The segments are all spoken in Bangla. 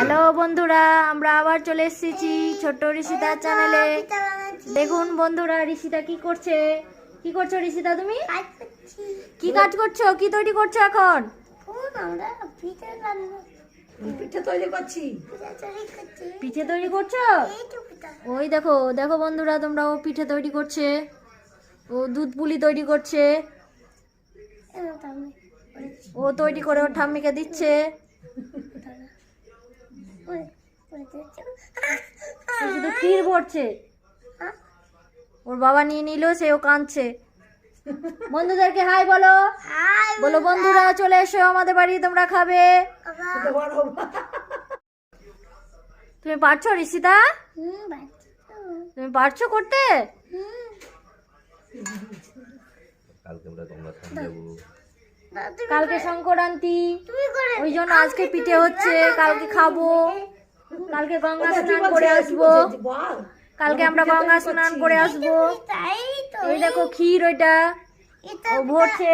হ্যালো বন্ধুরা, আমরা আবার চলে এসেছি ছোট্ট ঋষিতার চ্যানেলে। দেখুন বন্ধুরা, ঋষিতা কি করছে? কি করছো ঋষিতা? তুমি কি কাজ করছো? কি তৈরি করছো এখন? পিঠে তৈরি করছি। পিঠে তৈরি করছো? ওই দেখো দেখো বন্ধুরা, তোমরা ও পিঠে তৈরি করছে, ও দুধ পুলি তৈরি করছে, ও তৈরি করে ওর ঠাম্মিকে দিচ্ছে। শুধু ক্ষীর ভরছে, ওর বাবা নিয়ে নিল, সেও কাঁদছে। বন্ধুদেরকে হাই বলো, বলো বন্ধুরা চলে এসো আমাদের বাড়ি, তোমরা খাবে। তুমি পারছো ঋষিতা? তুমি পারছো করতে? কালকে সংক্রান্তি, ওই জন্য আজকে পিঠে হচ্ছে, কালকে খাবো, কালকে গঙ্গা স্নান করে আসবো, কালকে আমরা গঙ্গা স্নান করে আসবো। এই দেখো ক্ষীর, ওইটা ও ভরছে।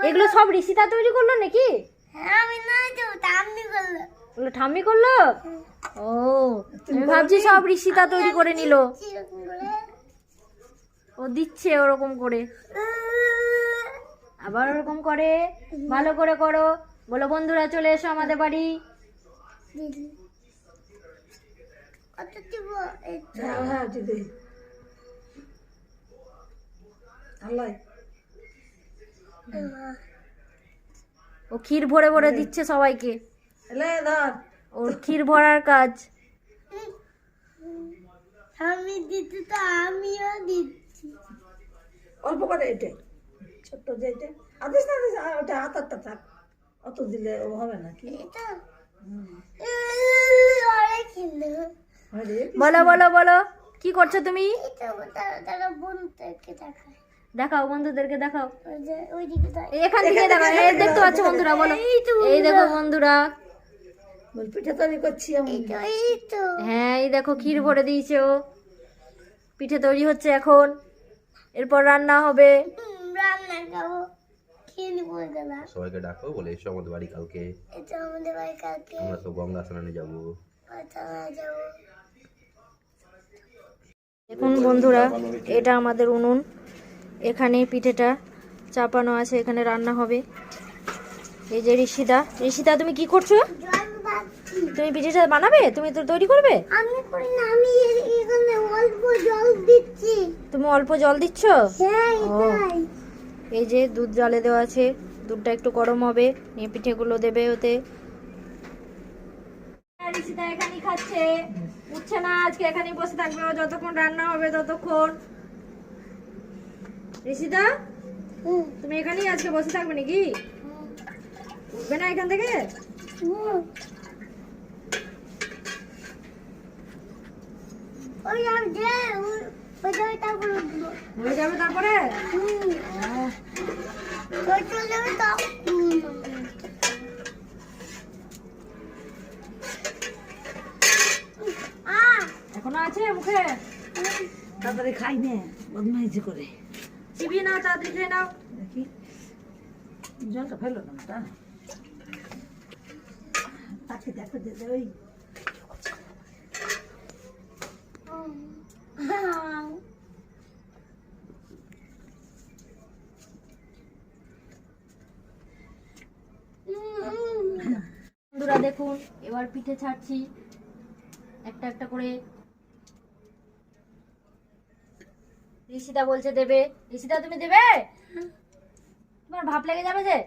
এগুলো সব ঋষিতা তৈরি করলো নাকি? ওগুলো ঠাম্মি করলো? ও, আমি ভাবছি সব ঋষিতা তৈরি করে নিল, ও দিচ্ছে ওরকম করে, আবার ওরকম করে। ভালো করে করো, বলো বন্ধুরা চলে এসো আমাদের বাড়ি। ও ক্ষীর ভরে ভরে দিচ্ছে সবাইকে, ওর ক্ষীর ভরার কাজ। আমি দিচ্ছি তো আমিও দিচ্ছি। অল্প করে এটা ছোট্ট যে এটা আদেশ না আদেশ, ওটা হাতারটা থাক, অত দিলে হবে না কি? বলো বলো বলো, কি করছো তুমি? দেখাও বন্ধুদেরকে, দেখাও এখান থেকে, দেখাও দেখতে পাচ্ছ বন্ধুরা? বলো, এই দেখো বন্ধুরা, পিঠে তৈরি করছি আমি। হ্যাঁ এই দেখো ক্ষীর ভরে দিয়েছে ও, পিঠে তৈরি হচ্ছে এখন, এরপর রান্না হবে। সবাইকে ডাকো, বলে এসো আমাদের বাড়ি কালকে, আমরা তো গঙ্গা স্নানে যাবো। দেখুন বন্ধুরা, এটা আমাদের উনুন, এখানে পিঠেটা চাপানো আছে, এখানে রান্না হবে। এই যে ঋষিতা, ঋষিতা তুমি কি করছো? তুমি পিঠেটা বানাবে? তুমি তো তৈরি করবে? আমি করি না, আমি এখানে অল্প জল দিচ্ছি। তুমি অল্প জল দিচ্ছ? হ্যাঁ, ও, এটাই। এই যে দুধ জলে দেওয়া আছে, দুধটা একটু গরম হবে, নিয়ে পিঠেগুলো দেবে ওতে। ঋষিতা এখানেই খাচ্ছে, উঠছে না আজকে, এখানেই বসে থাকবে ও যতক্ষণ রান্না হবে ততক্ষণ। ঋষিতা তুমি এখানেই আজকে বসে থাকবে নাকি? উঠবে না এখান থেকে? ওই আমি যে ওই তারপরে উঠবো। হয়ে যাবে তারপরে? ওই চলে যাবে তো। এখনো আছে মুখে? তাড়াতাড়ি খাই নে, বদমাইশি করে। চিবিয়ে নাও, তাড়াতাড়ি খেয়ে নাও। দেখি জলটা ফেলো না, ওটা তাকে দেখো যে ওই বন্ধুরা দেখুন, এবার পিঠে ছাড়ছি একটা একটা করে। ঋষিতা বলছে দেবে। ঋষিতা তুমি দেবে? তোমার ভাপ লেগে যাবে যে।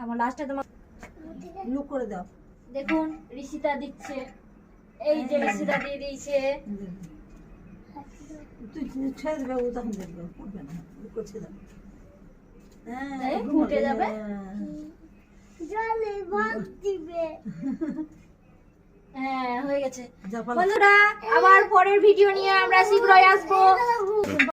আমার লাস্টে তোমার লুক করে দাও। দেখুন ঋষিতা দিচ্ছে, এই যে ঋষিতা দিয়ে দিয়েছে। তুই ছেড়ে দেবে, ও তখন দেখবে, উঠবে না, লুক করে ছেড়ে দাও। এই ফুটে যাবে। জলে ভাত দিবে। হ্যাঁ হয়ে গেছে। যা পালা। বন্ধুরা আবার পরের ভিডিও নিয়ে আমরা শীঘ্রই আসবো।